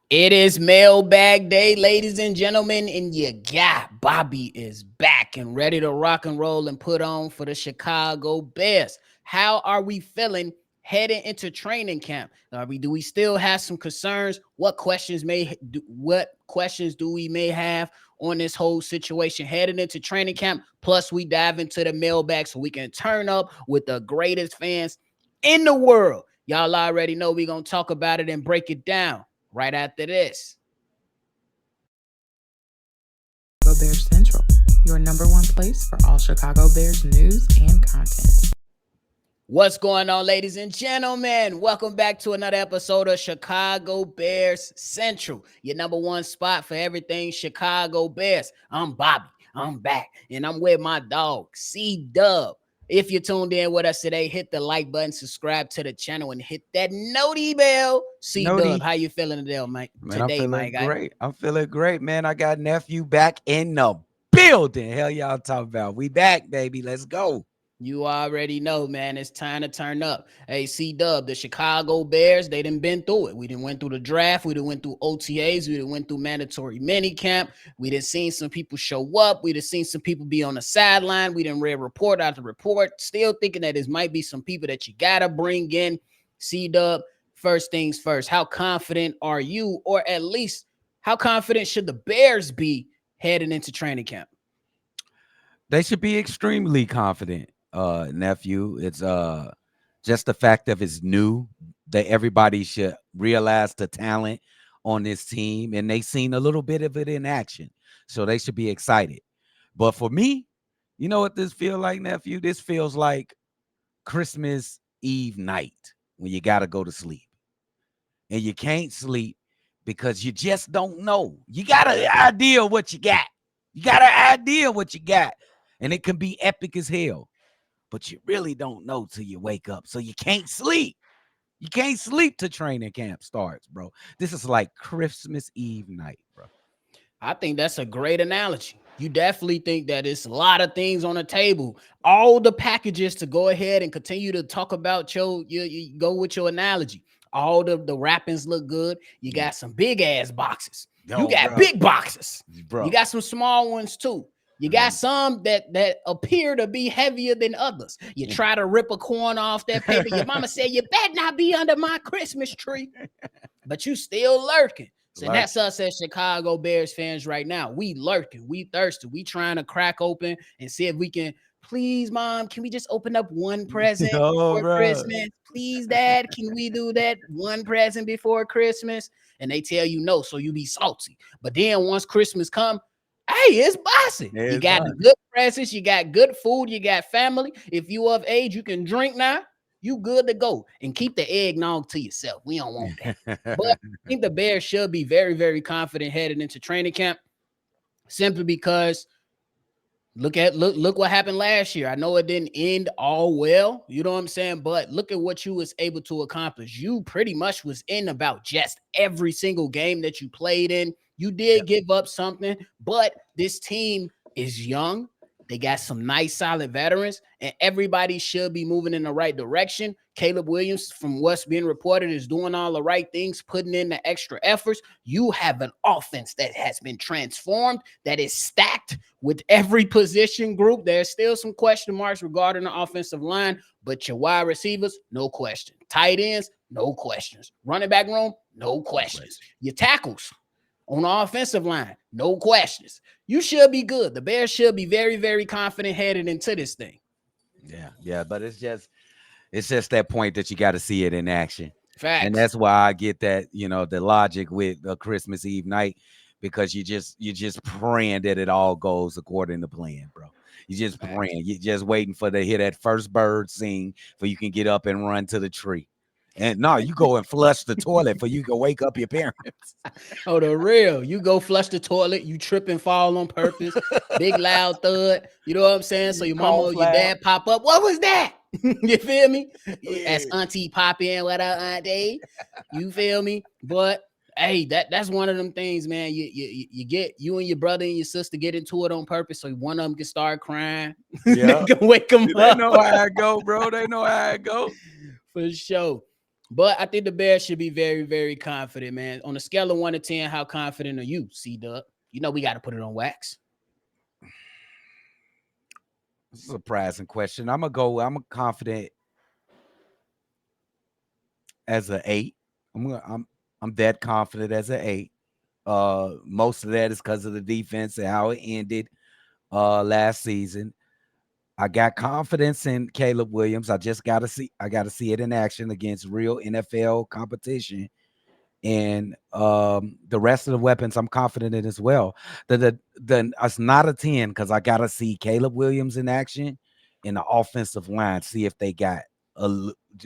It is mailbag day, ladies and gentlemen, and your guy Bobby is back and ready to rock and roll and put on for the Chicago Bears. How are we feeling heading into training camp? Do we still have some concerns? What questions do we may have on this whole situation heading into training camp? Plus, we dive into the mailbag so we can turn up with the greatest fans in the world. Y'all already know we're gonna talk about it and break it down right after this. Chicago Bears Central, your number one place for all Chicago Bears news and content. What's going on, ladies and gentlemen? Welcome back to another episode of Chicago Bears Central, your number one spot for everything Chicago Bears. I'm Bobby. I'm back, and I'm with my dog, C-Dubb. If you tuned in with us today, hit the like button, subscribe to the channel, and hit that noti bell. C-Dubb, Noti, how you feeling today, Mike? man, I'm Today, my feeling guy. great. I'm feeling great, man. I got nephew back in the building. Hell, y'all talking about? We back, baby. Let's go. You already know, man. It's time to turn up. Hey, C-Dubb, the Chicago Bears, they done been through it. We done went through the draft. We done went through OTAs. We done went through mandatory minicamp. We done seen some people show up. We done seen some people be on the sideline. We done read report after report. Still thinking that there might be some people that you got to bring in. C-Dubb, first things first. How confident are you, or at least how confident should the Bears be heading into training camp? They should be extremely confident, nephew. It's just the fact of it's new that everybody should realize the talent on this team, and they seen a little bit of it in action, so they should be excited. But for me, you know what this feel like, nephew? This feels like Christmas Eve night when you got to go to sleep and you can't sleep because you just don't know. You got an idea what you got. You got an idea what you got. And it can be epic as hell. But you really don't know till you wake up. So you can't sleep. You can't sleep till training camp starts, bro. This is like Christmas Eve night, bro. I think that's a great analogy. You definitely think that it's a lot of things on the table, all the packages to go ahead and continue to talk about you go with your analogy. All the wrappings look good. You got some big ass boxes. You Yo, got bro. big boxes. You Bro. got some small ones too. You got some that appear to be heavier than others. You try to rip a corner off that paper. Your mama said you better not be under my Christmas tree, but you still lurking. So that's us as Chicago Bears fans right now. We lurking, we thirsty, we trying to crack open and see if we can. Please, mom, can we just open up one present Oh, before bro. Christmas? Please, dad, can we do that one present before Christmas? And they tell you no, so you be salty. But then once Christmas come, hey, it's bossy. Yeah, You it's got the fine. good presents, you got good food, you got family. If you of age, you can drink now. You good to go. And keep the eggnog to yourself. We don't want that. But I think the Bears should be very, very confident heading into training camp, simply because look what happened last year. I know it didn't end all well, you know what I'm saying, but look at what you was able to accomplish. You pretty much was in about just every single game that you played in. You did give up something, but this team is young. They got some nice solid veterans, and everybody should be moving in the right direction. Caleb Williams, from what's being reported, is doing all the right things, putting in the extra efforts. You have an offense that has been transformed, that is stacked with every position group. There's still some question marks regarding the offensive line, but your wide receivers, no question. Tight ends, no questions. Running back room, no questions. Your tackles on the offensive line, no questions. You should be good. The Bears should be very, very confident headed into this thing. Yeah, but it's just that point that you got to see it in action. And Facts. that's why I get that, the logic with a Christmas Eve night, because you're just praying that it all goes according to plan, bro. You're just Facts. praying. You're just waiting for to hear that first bird sing for you can get up and run to the tree. And no, you go and flush the toilet for you can wake up your parents. Oh, the real. You go flush the toilet, you trip and fall on purpose. Big loud thud. You know what I'm saying? So You your mama or cough your loud. dad pop up. What was that? You feel me? Yeah. As auntie pop in, what up, auntie? You feel me? But hey, that's one of them things, man. You get you and your brother and your sister get into it on purpose, so one of them can start crying. They Yeah. can wake them They up know how I go, bro. They know how I go. for sure. But I think the Bears should be very, very confident, man. On a scale of 1 to 10, how confident are you, C-Dubb? You know we got to put it on wax. This is a surprising question. I'm gonna go. I'm confident as an 8. I'm that confident as an 8. Most of that is because of the defense and how it ended last season. I got confidence in Caleb Williams. I gotta see it in action against real NFL competition. And the rest of the weapons I'm confident in as well. The it's not a 10 because I gotta see Caleb Williams in action in the offensive line, see if they got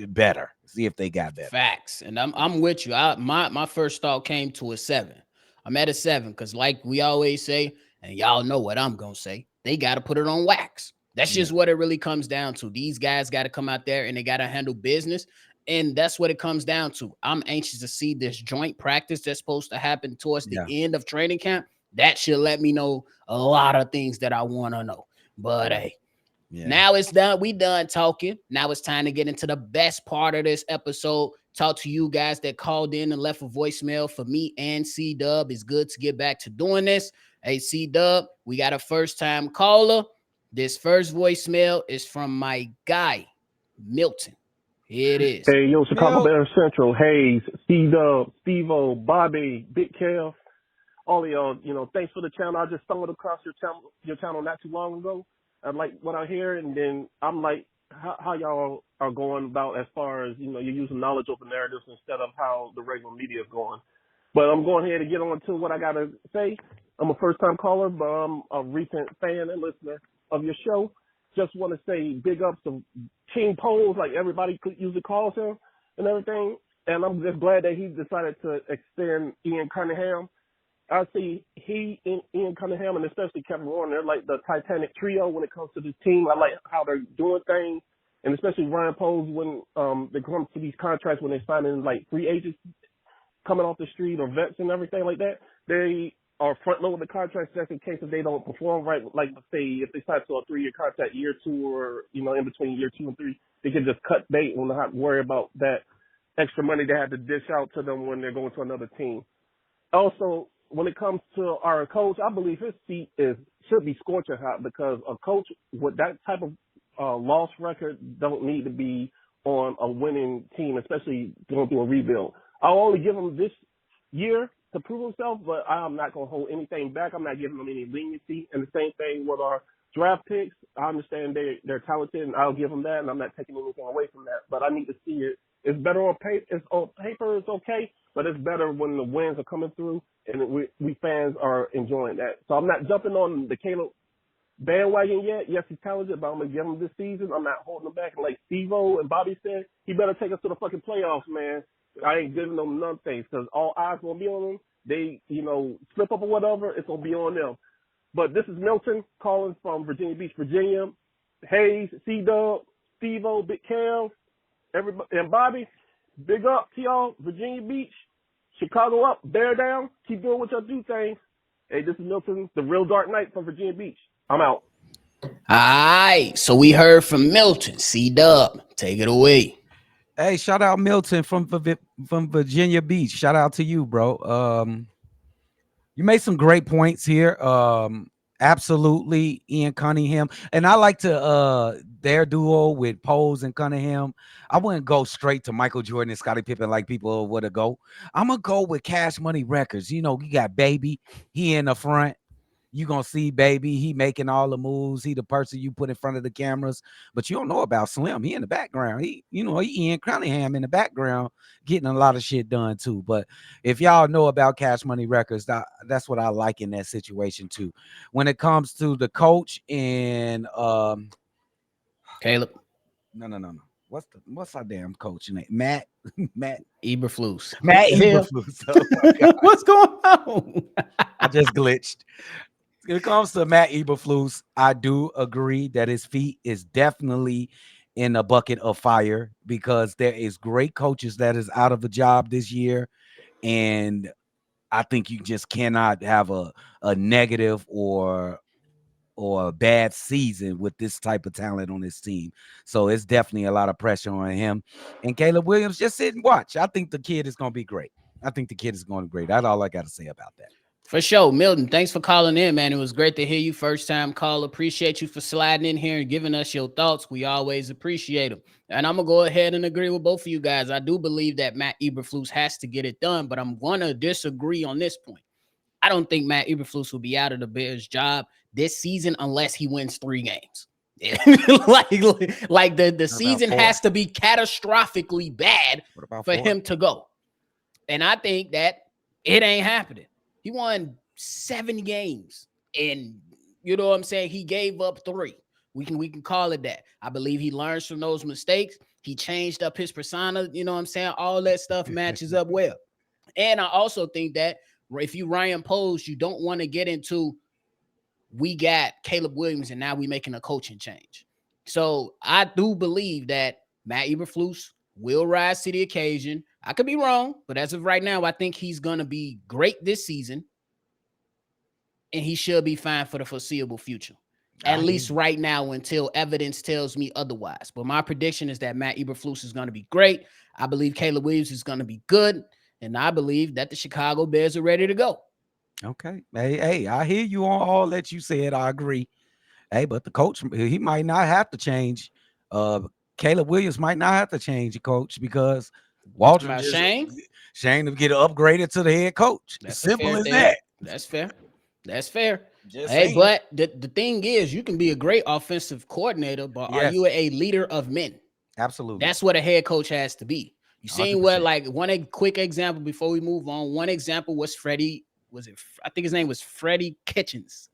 better. See if they got better. Facts. And I'm with you. My first thought came to a 7. I'm at a 7 because like we always say, and y'all know what I'm gonna say, they gotta put it on wax. That's Yeah. just what it really comes down to. These guys got to come out there and they got to handle business. And that's what it comes down to. I'm anxious to see this joint practice that's supposed to happen towards the Yeah. end of training camp. That should let me know a lot of things that I want to know. But hey, Yeah. now it's done. We done talking. Now it's time to get into the best part of this episode. Talk to you guys that called in and left a voicemail for me and C-Dubb. It's good to get back to doing this. Hey, C-Dubb, we got a first-time caller. This first voicemail is from my guy, Milton. Here it is. Hey, yo, Chicago Mil- Bears Central, Hayes, C-Dubb, Steve-O, Bobby, Big Kev, all of y'all, thanks for the channel. I just stumbled across your channel not too long ago. I like what I hear, and then I'm like, how y'all are going about as far as, you're using knowledge over narratives instead of how the regular media is going. But I'm going ahead to get on to what I got to say. I'm a first-time caller, but I'm a recent fan and listener of your show. Just want to say big ups to King Poles, like everybody usually calls him and everything. And I'm just glad that he decided to extend Ian Cunningham. I see he and Ian Cunningham and especially Kevin Warren, they're like the Titanic trio when it comes to this team. I like how they're doing things, and especially Ryan Poles when they come to these contracts when they're signing like free agents coming off the street or vets and everything like that. They are front loading the contracts just in case if they don't perform right. Like let's say if they sign to a 3-year contract, year 2 or in between year 2 and 3, they can just cut bait and not have to worry about that extra money they had to dish out to them when they're going to another team. Also, when it comes to our coach, I believe his seat should be scorching hot because a coach with that type of loss record don't need to be on a winning team, especially going through a rebuild. I'll only give him this year to prove himself, but I'm not going to hold anything back. I'm not giving him any leniency. And the same thing with our draft picks. I understand they're talented, and I'll give them that, and I'm not taking anything away from that. But I need to see it. It's better on paper. On paper, it's okay, but it's better when the wins are coming through and we fans are enjoying that. So I'm not jumping on the Caleb bandwagon yet. Yes, he's talented, but I'm going to give him this season. I'm not holding him back. And like Steve-O and Bobby said, he better take us to the fucking playoffs, man. I ain't giving them none things because all eyes going to be on them. They, slip up or whatever, it's going to be on them. But this is Milton calling from Virginia Beach, Virginia. Hayes, C-Dubb, Steve-O, Big Kev, everybody, and Bobby, big up to y'all, Virginia Beach, Chicago up, Bear down, keep doing what y'all do things. Hey, this is Milton, the real Dark Knight from Virginia Beach. I'm out. All right. So we heard from Milton. C-Dubb, take it away. Hey, shout out Milton from Virginia Beach. Shout out to you, bro. You made some great points here. Absolutely, Ian Cunningham. And I like to their duo with Poles and Cunningham. I wouldn't go straight to Michael Jordan and Scottie Pippen like people would have go. I'm gonna go with Cash Money Records. You got Baby, he in the front. You gonna see Baby, he making all the moves. He the person you put in front of the cameras, but you don't know about Slim. He in the background. He Ian Cunningham in the background getting a lot of shit done too. But if y'all know about Cash Money Records, that's what I like in that situation too. When it comes to the coach and Caleb. No. What's our damn coach name? Matt Eberflus. Matt Eberflus. Oh What's going on? I just glitched. When it comes to Matt Eberflus, I do agree that his feet is definitely in a bucket of fire because there is great coaches that is out of a job this year. And I think you just cannot have a negative or or a bad season with this type of talent on his team. So it's definitely a lot of pressure on him. And Caleb Williams, just sit and watch. I think the kid is going to be great. I think the kid is going to be great. That's all I got to say about that. For sure. Milton, thanks for calling in, man. It was great to hear you. First time call. Appreciate you for sliding in here and giving us your thoughts. We always appreciate them. And I'm going to go ahead and agree with both of you guys. I do believe that Matt Eberflus has to get it done, but I'm going to disagree on this point. I don't think Matt Eberflus will be out of the Bears job this season unless he wins 3 games. like the season has to be catastrophically bad for him to go. And I think that it ain't happening. He won 7 games, and you know what I'm saying? He gave up 3. We can call it that. I believe he learns from those mistakes. He changed up his persona. You know what I'm saying? All that stuff matches up well. And I also think that if you Ryan Poles, you don't want to get into we got Caleb Williams and now we making a coaching change. So I do believe that Matt Eberflus will rise to the occasion. I could be wrong, but as of right now, I think he's going to be great this season, and he should be fine for the foreseeable future. At least right now until evidence tells me otherwise. But my prediction is that Matt Eberflus is going to be great. I believe Caleb Williams is going to be good, and I believe that the Chicago Bears are ready to go. Okay. Hey, I hear you on all that you said. I agree. Hey, but the coach, he might not have to change. Caleb Williams might not have to change, coach, because Walter Shane to get upgraded to the head coach. That's simple as that. That's fair. That's fair. Hey, but the thing is, you can be a great offensive coordinator, but are you a leader of men? Absolutely. That's what a head coach has to be. You seen what, like, one quick example before we move on. One example was I think his name was Freddie Kitchens,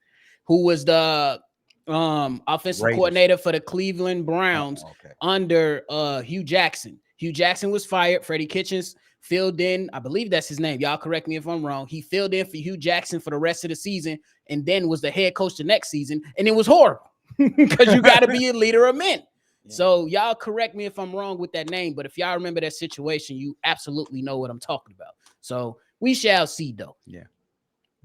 who was the offensive coordinator for the Cleveland Browns under Hugh Jackson. Hugh Jackson was fired. Freddie Kitchens filled in. I believe that's his name. Y'all correct me if I'm wrong. He filled in for Hugh Jackson for the rest of the season and then was the head coach the next season. And it was horrible because you got to be a leader of men. Yeah. So y'all correct me if I'm wrong with that name. But if y'all remember that situation, you absolutely know what I'm talking about. So we shall see, though. Yeah.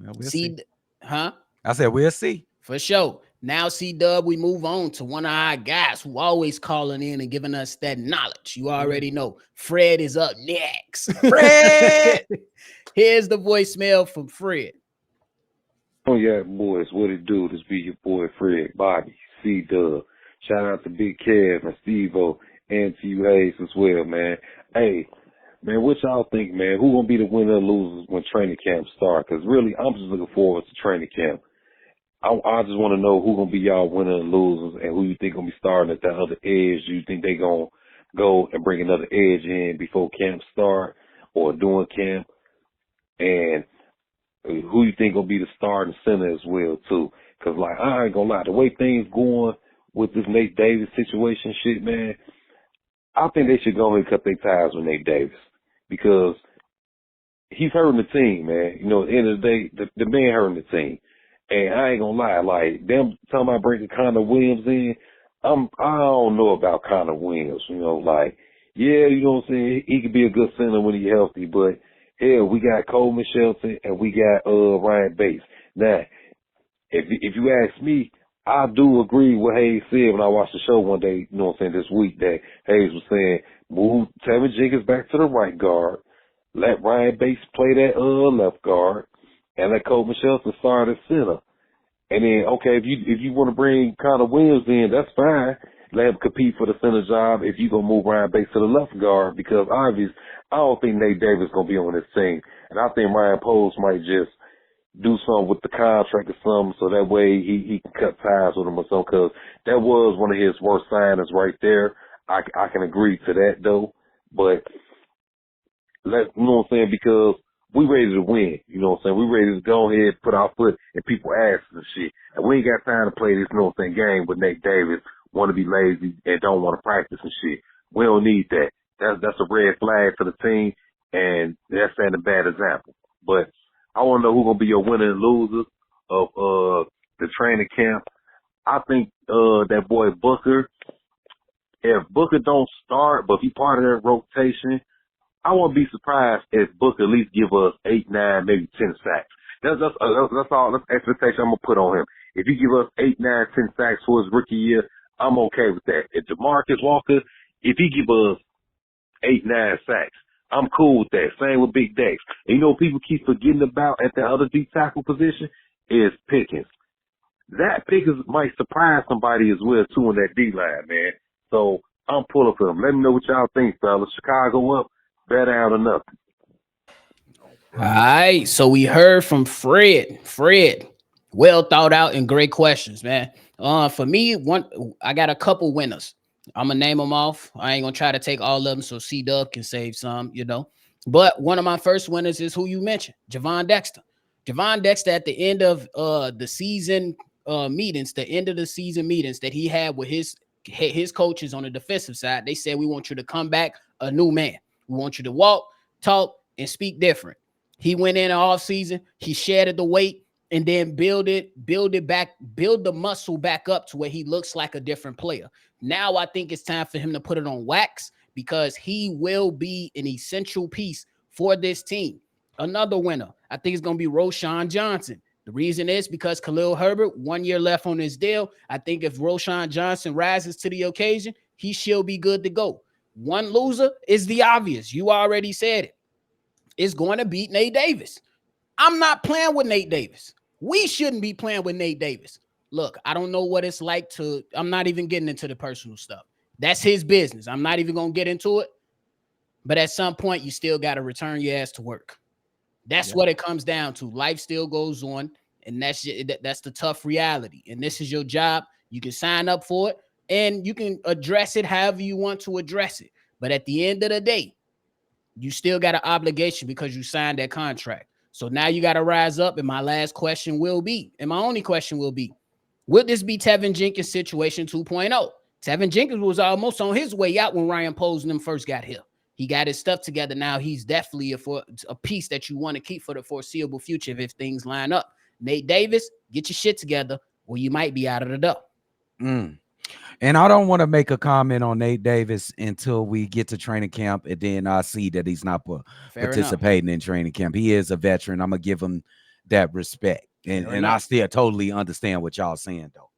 Well, we'll see. Huh? I said, we'll see. For sure. Now, C-Dubb, we move on to one of our guys who always calling in and giving us that knowledge. You already know. Fred is up next. Fred! Here's the voicemail from Fred. Oh, yeah, boys. What it do? This be your boy, Fred, Bobby, C-Dubb. Shout out to Big Kev and Steve-O and to you, Hayes, as well, man. Hey, man, what y'all think, man? Who gonna be the winner or losers when training camp start? Because really, I'm just looking forward to training camp. I just want to know who gonna be y'all winner and losers, and who you think gonna be starting at that other edge. Do you think they gonna go and bring another edge in before camp start or during camp? And who you think gonna be the starting center as well too? Because like I ain't gonna lie, the way things going with this Nate Davis situation, shit, man, I think they should go and cut their ties with Nate Davis because he's hurting the team, man. You know, at the end of the day, the man hurting the team. And I ain't gonna lie, like them talking about bringing Connor Williams in, I don't know about Connor Williams. You know, like yeah, you know what I'm saying. He could be a good center when he's healthy, but hell, we got Coleman Shelton and we got Ryan Bates. Now, if you ask me, I do agree with Hayes said when I watched the show one day. You know what I'm saying, this week that Hayes was saying move Tevin Jenkins back to the right guard, let Ryan Bates play that left guard, and let Coleman Shelton start at center. And then, okay, if you want to bring Connor Williams in, that's fine. Let him compete for the center job if you going to move Ryan Bates to the left guard because obviously I don't think Nate Davis going to be on this team. And I think Ryan Poles might just do something with the contract or something so that way he can cut ties with him or something because that was one of his worst signings right there. I can agree to that though. But you know what I'm saying, because we ready to win, you know what I'm saying? We ready to go ahead, put our foot in people's asses and shit. And we ain't got time to play this, you know what I'm saying, game with Nate Davis, want to be lazy and don't want to practice and shit. We don't need that. That's a red flag for the team, and that's setting a bad example. But I want to know who's going to be your winner and loser of the training camp. I think that boy Booker, if Booker don't start, but if he part of that rotation, I won't be surprised if Booker at least give us 8, 9, maybe 10 sacks. That's all. That's the expectation I'm gonna put on him. If he give us 8, 9, 10 sacks for his rookie year, I'm okay with that. If DeMarcus Walker, if he give us 8, 9 sacks, I'm cool with that. Same with Big Dex. And you know what people keep forgetting about at the other deep tackle position is Pickens. That Pickens might surprise somebody as well, too, in that D-line, man. So I'm pulling for him. Let me know what y'all think, fellas. Chicago up, better down or nothing. All right, so we heard from Fred. Fred, well thought out and great questions, man. For me, I got a couple winners. I'm gonna name them off. I ain't gonna try to take all of them, so C-Dubb can save some, you know. But one of my first winners is who you mentioned, Javon Dexter. Javon Dexter at the end of the season meetings, the end of the season meetings that he had with his coaches on the defensive side, they said we want you to come back a new man. We want you to walk, talk, and speak different. He went in off season, he shedded the weight, and then build the muscle back up to where he looks like a different player. Now I think it's time for him to put it on wax because he will be an essential piece for this team. Another winner, I think it's going to be Roschon Johnson. The reason is because Khalil Herbert, 1 year left on his deal. I think if Roschon Johnson rises to the occasion, he should be good to go. One loser is the obvious. You already said it. It's going to beat Nate Davis. I'm not playing with Nate Davis. We shouldn't be playing with Nate Davis. Look, I don't know what it's like I'm not even getting into the personal stuff. That's his business. I'm not even going to get into it. But at some point, you still got to return your ass to work. That's what it comes down to. Life still goes on, and that's the tough reality. And this is your job. You can sign up for it, and you can address it however you want to address it. But at the end of the day, you still got an obligation because you signed that contract. So now you got to rise up. And my last question will be, and my only question will be, would this be Tevin Jenkins situation 2.0? Tevin Jenkins was almost on his way out when Ryan Poles and them first got here. He got his stuff together now. He's definitely a piece that you want to keep for the foreseeable future if things line up. Nate Davis, get your shit together or you might be out of the door. And I don't want to make a comment on Nate Davis until we get to training camp, and then I see that he's not participating in training camp. He is a veteran. I'm going to give him that respect. And I still totally understand what y'all saying, though.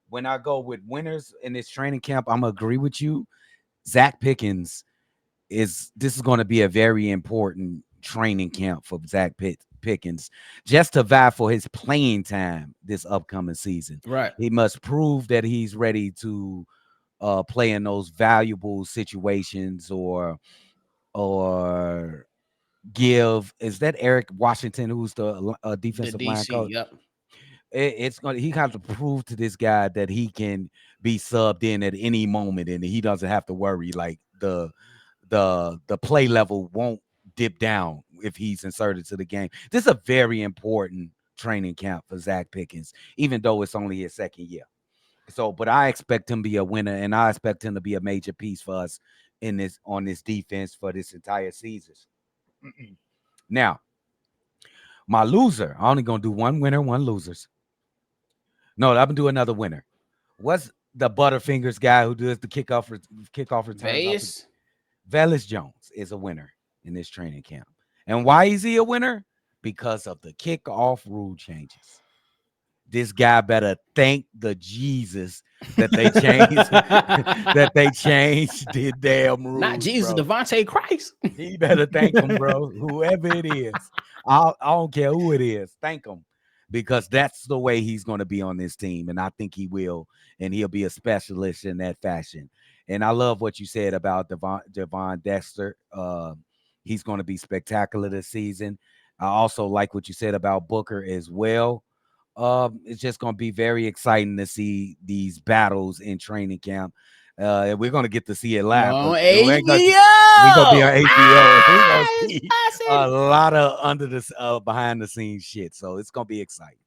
When I go with winners in this training camp, I'm going to agree with you. Zach Pickens this is going to be a very important training camp for Zach Pickens, just to vie for his playing time this upcoming season. Right. He must prove that he's ready to play in those valuable situations or give. Is that Eric Washington, who's the defensive line coach? Yep. He has to prove to this guy that he can be subbed in at any moment, and he doesn't have to worry. Like the play level won't dip down if he's inserted to the game. This is a very important training camp for Zach Pickens, even though it's only his second year. So, but I expect him to be a winner, and I expect him to be a major piece for us on this defense for this entire season. Now, my loser, I'm only gonna do one winner, one losers. No, I'm gonna do another winner. What's the Butterfingers guy who does the kickoff returns? Velus Jones is a winner in this training camp. And why is he a winner? Because of the kickoff rule changes. This guy better thank the Jesus that they changed the damn rules. Not Jesus, bro. Devontae Christ. He better thank him, bro. Whoever it is. I don't care who it is. Thank him. Because that's the way he's going to be on this team. And I think he will. And he'll be a specialist in that fashion. And I love what you said about Javon Dexter. He's going to be spectacular this season. I also like what you said about Booker as well. It's just going to be very exciting to see these battles in training camp. We're going to get to see it live. On HBO. We're going to be on HBO. We're going to see a lot of behind the scenes shit. So it's going to be exciting.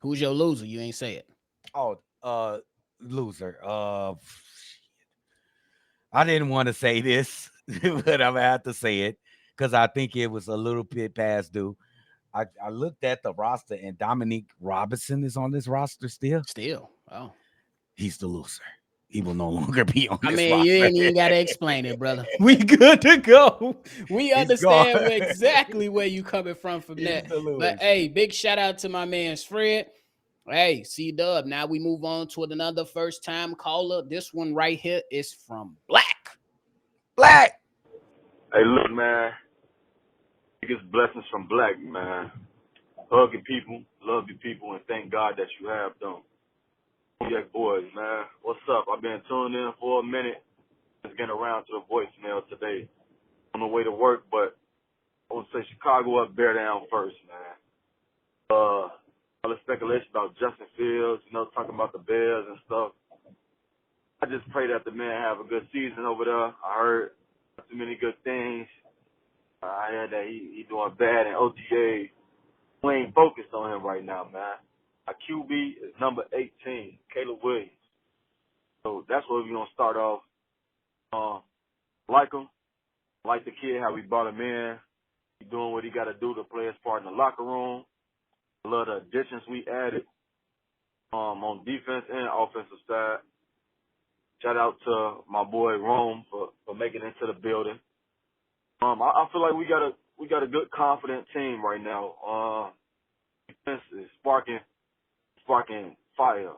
Who's your loser? You ain't say it. Oh, loser. I didn't want to say this, but I'm going to have to say it because I think it was a little bit past due. I looked at the roster, and Dominique Robinson is on this roster still. Oh. He's the loser. He will no longer be on this roster. You ain't even got to explain it, brother. We good to go. We understand exactly where you coming from that. But, hey, big shout out to my man Fred. Hey, C-Dubb. Now we move on to another first-time caller. This one right here is from Black. Black. Hey, look, man. Biggest blessings from Black, man. Hug your people, love your people, and thank God that you have them. Yeah, boys, man. What's up? I've been tuned in for a minute. Just getting around to the voicemail today. On the way to work, but I would say Chicago up, bear down first, man. All the speculation about Justin Fields, talking about the Bears and stuff. I just pray that the man have a good season over there. I heard too many good things. I heard that he doing bad in OTA. We ain't focused on him right now, man. Our QB is number 18, Caleb Williams. So that's where we're going to start off. Like him. Like the kid, how we brought him in. He doing what he got to do to play his part in the locker room. I love the additions we added on defense and offensive side. Shout out to my boy Rome for making it into the building. I feel like we got a good, confident team right now. Defense is sparking fire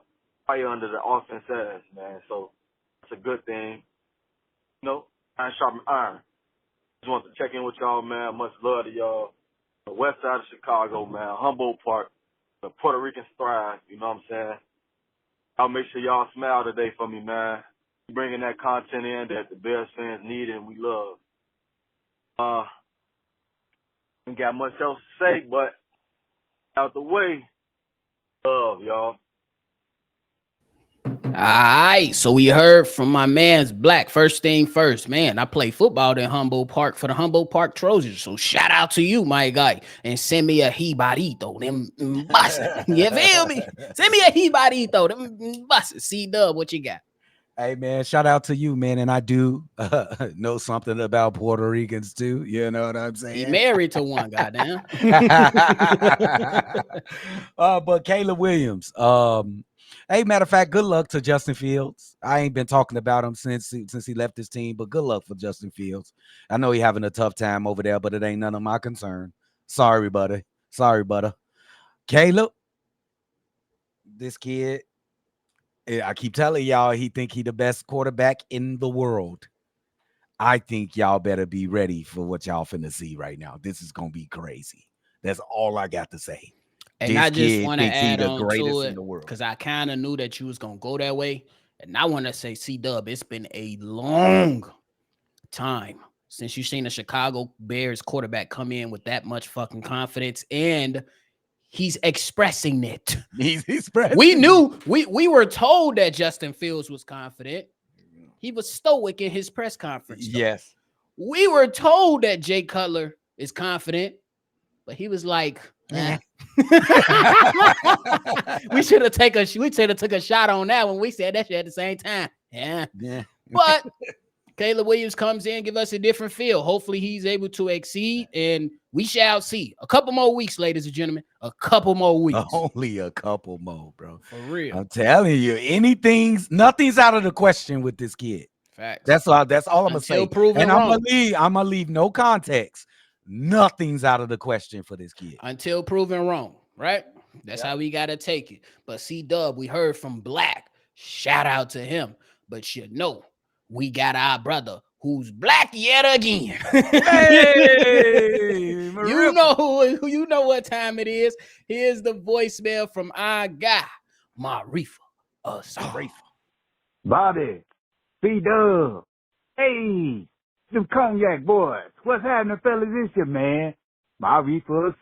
under the offense ass, man. So that's a good thing. Iron sharpen iron. Just want to check in with y'all, man. Much love to y'all. The west side of Chicago, man. Humboldt Park. The Puerto Ricans thrive. You know what I'm saying? I'll make sure y'all smile today for me, man. Bringing that content in that the Bears fans need and we love. Ain't got much else to say, but out the way, love, y'all. All right, so we heard from my man's Black. First thing first, man, I play football in Humboldt Park for the Humboldt Park Trojans. So shout out to you, my guy, and send me a jibarito, them buses. You feel me? Send me a jibarito, them buses. C-Dubb, what you got? Hey, man, shout out to you, man. And I do know something about Puerto Ricans, too. You know what I'm saying? He married to one, goddamn. But Caleb Williams, hey, matter of fact, good luck to Justin Fields. I ain't been talking about him since he left his team, but good luck for Justin Fields. I know he having a tough time over there, but it ain't none of my concern. Sorry, buddy. Sorry, butter. Caleb, this kid, I keep telling y'all, he think he the best quarterback in the world. I think y'all better be ready for what y'all finna see right now. This is gonna be crazy. That's all I got to say. And this I just want to thinks he add the on greatest to in it the world. because I kind of knew that you was gonna go that way, and I want to say, C-Dubb, it's been a long time since you've seen a Chicago Bears quarterback come in with that much fucking confidence, and he's expressing it. He's expressing. We knew we were told that Justin Fields was confident. He was stoic in his press conference. Though. Yes. We were told that Jay Cutler is confident, but he was like, we should have took a shot on that when we said that shit at the same time. Yeah. But Caleb Williams comes in, give us a different feel. Hopefully he's able to exceed, and we shall see. A couple more weeks, ladies and gentlemen. A couple more weeks. Only a couple more, bro. For real. I'm telling you, nothing's out of the question with this kid. Facts. That's all I'm gonna say. Proven and wrong. I'm gonna leave no context. Nothing's out of the question for this kid. Until proven wrong, right? That's how we gotta take it. But C-Dubb, we heard from Black. Shout out to him. But we got our brother who's black yet again. Hey, you know what time it is. Here's the voicemail from our guy, Marifa. Bobby, C-Dubb, hey, them cognac boys. What's happening, fellas? This your man, Marifa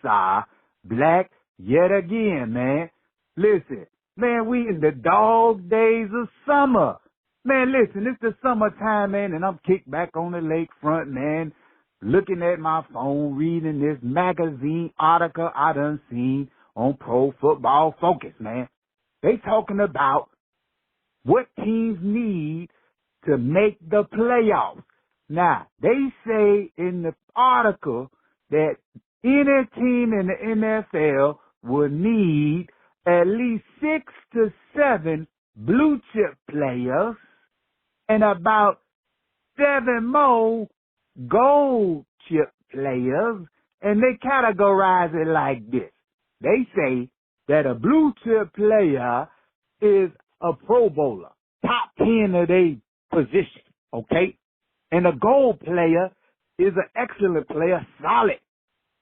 Black yet again, man. Listen, man, we in the dog days of summer. Man, listen, it's the summertime, man, and I'm kicked back on the lakefront, man, looking at my phone, reading this magazine article I done seen on Pro Football Focus, man. They talking about what teams need to make the playoffs. Now, they say in the article that any team in the NFL will need at least 6 to 7 blue chip players and about 7 more gold chip players, and they categorize it like this. They say that a blue chip player is a Pro Bowler, top 10 of their position, okay? And a gold player is an excellent player, solid.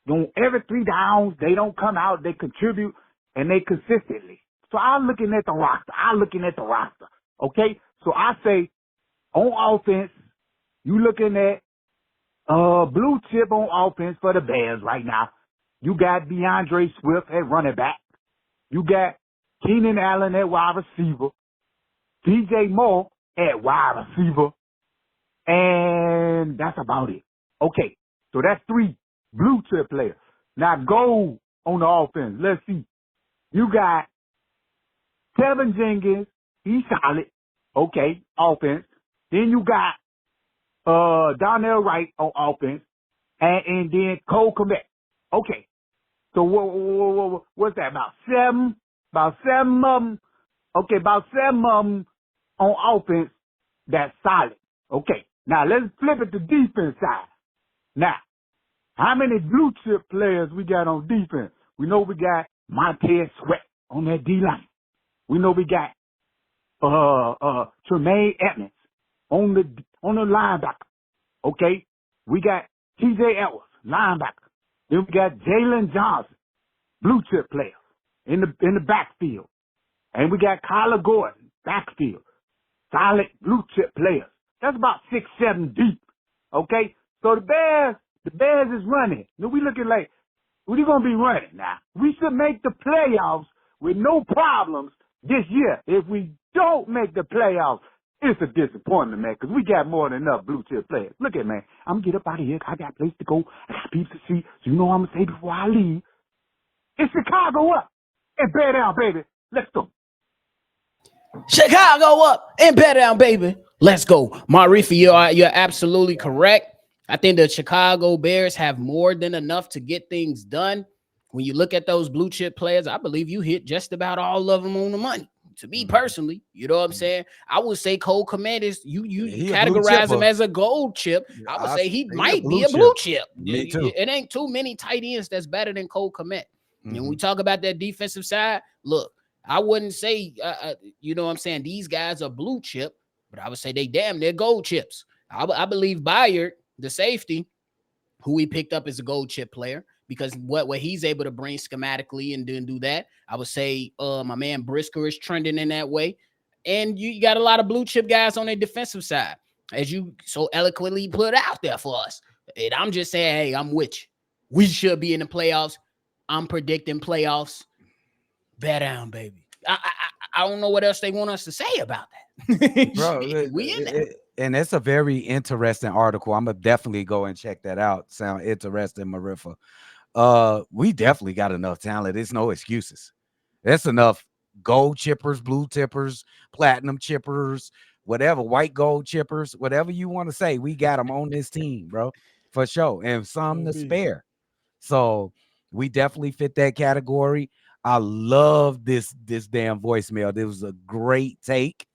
On every 3 downs, they don't come out, they contribute, and they consistently. So I'm looking at the roster, okay? So I say, on offense, you looking at blue chip on offense for the Bears right now. You got DeAndre Swift at running back. You got Keenan Allen at wide receiver. DJ Moore at wide receiver. And that's about it. Okay, so that's 3 blue chip players. Now go on the offense. Let's see. You got Kevin Jenkins. He's solid. Okay, offense. Then you got Donnell Wright on offense. And then Cole Kmet. Okay. So what's that? About 7 of them. Okay, about 7 of them on offense. That's solid. Okay. Now let's flip it to defense side. Now, how many blue chip players we got on defense? We know we got Montez Sweat on that D line. We know we got Tremaine Edmonds on the linebacker. Okay, we got T.J. Edwards, linebacker. Then we got Jalen Johnson, blue chip player in the backfield, and we got Kyler Gordon, backfield, solid blue chip players. That's about 6, 7 deep. Okay, so the Bears is running. Now we looking like what are you gonna be running now? We should make the playoffs with no problems this year. If we don't make the playoffs, it's a disappointment, man, because we got more than enough blue chip players. Look at, man, I'm going to get up out of here. I got a place to go. I got people to see. So you know what I'm going to say before I leave. It's Chicago up and bear down, baby. Let's go. Chicago up and bear down, baby. Let's go. Marifa, you're absolutely correct. I think the Chicago Bears have more than enough to get things done. When you look at those blue chip players, I believe you hit just about all of them on the money. To me personally, you know what I'm saying? I would say Cole Kmet is you categorize him as a gold chip. I would say he might be a blue chip. Me too. It ain't too many tight ends that's better than Cole Kmet. And when we talk about that defensive side, look, I wouldn't say you know what I'm saying, these guys are blue chip, but I would say they're gold chips. I believe Bayard, the safety, who we picked up as a gold chip player, because what he's able to bring schematically and then do that, I would say my man Brisker is trending in that way. And you got a lot of blue chip guys on their defensive side, as you so eloquently put out there for us. And I'm just saying, hey, I'm with you. We should be in the playoffs. I'm predicting playoffs. Bear down, baby. I don't know what else they want us to say about that. Bro, we in there. And it's a very interesting article. I'm gonna definitely go and check that out. Sound interesting, Marifa. We definitely got enough talent. There's no excuses. That's enough gold chippers, blue chippers, platinum chippers, whatever, white gold chippers, whatever you want to say. We got them on this team, bro, for sure, and some to spare. So we definitely fit that category. I love this damn voicemail. This was a great take.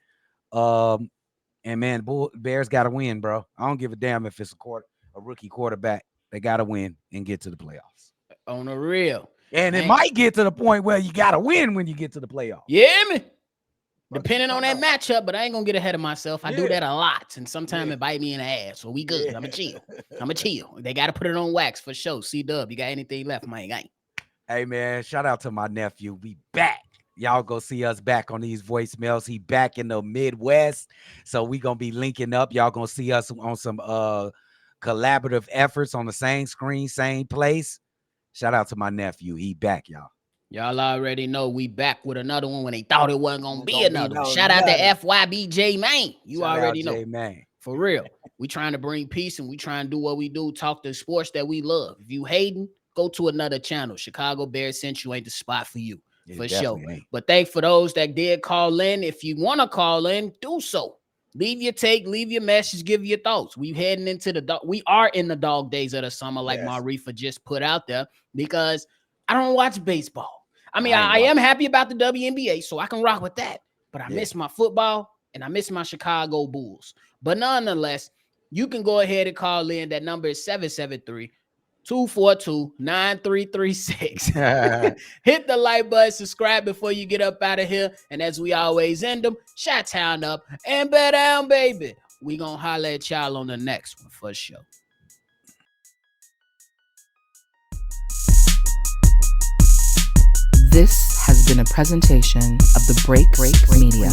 And man, Bears got to win, bro. I don't give a damn if it's a rookie quarterback. They got to win and get to the playoffs. On the real. And it might get to the point where you got to win when you get to the playoffs. Yeah, man. Depending on that matchup, but I ain't going to get ahead of myself. I do that a lot, and sometimes it bite me in the ass, so we good. I'm a chill. They got to put it on wax for sure. C-Dubb, you got anything left, man? Hey, man, shout out to my nephew. We back. Y'all go see us back on these voicemails. He back in the Midwest, so we going to be linking up. Y'all going to see us on some collaborative efforts on the same screen, same place. Shout out to my nephew. He back, y'all. Y'all already know we back with another one when they thought it wasn't going to be another one. Shout out to FYBJ, man. You already know. Man. For real. We trying to bring peace, and we trying to do what we do, talk the sports that we love. If you hating, go to another channel. Chicago Bears Central ain't the spot for you. For sure. Ain't. But thanks for those that did call in. If you want to call in, do so. Leave your take, leave your message, give your thoughts. We heading into we are in the dog days of the summer, like Marifa just put out there, because I don't watch baseball. I mean, I am happy about the WNBA, so I can rock with that. But I miss my football, and I miss my Chicago Bulls. But nonetheless, you can go ahead and call in. That number is 242-9336. Hit the like button, subscribe before you get up out of here. And as we always end them, shot town up and bear down, baby. We gonna holler at y'all on the next one for sure. This has been a presentation of the Break Media.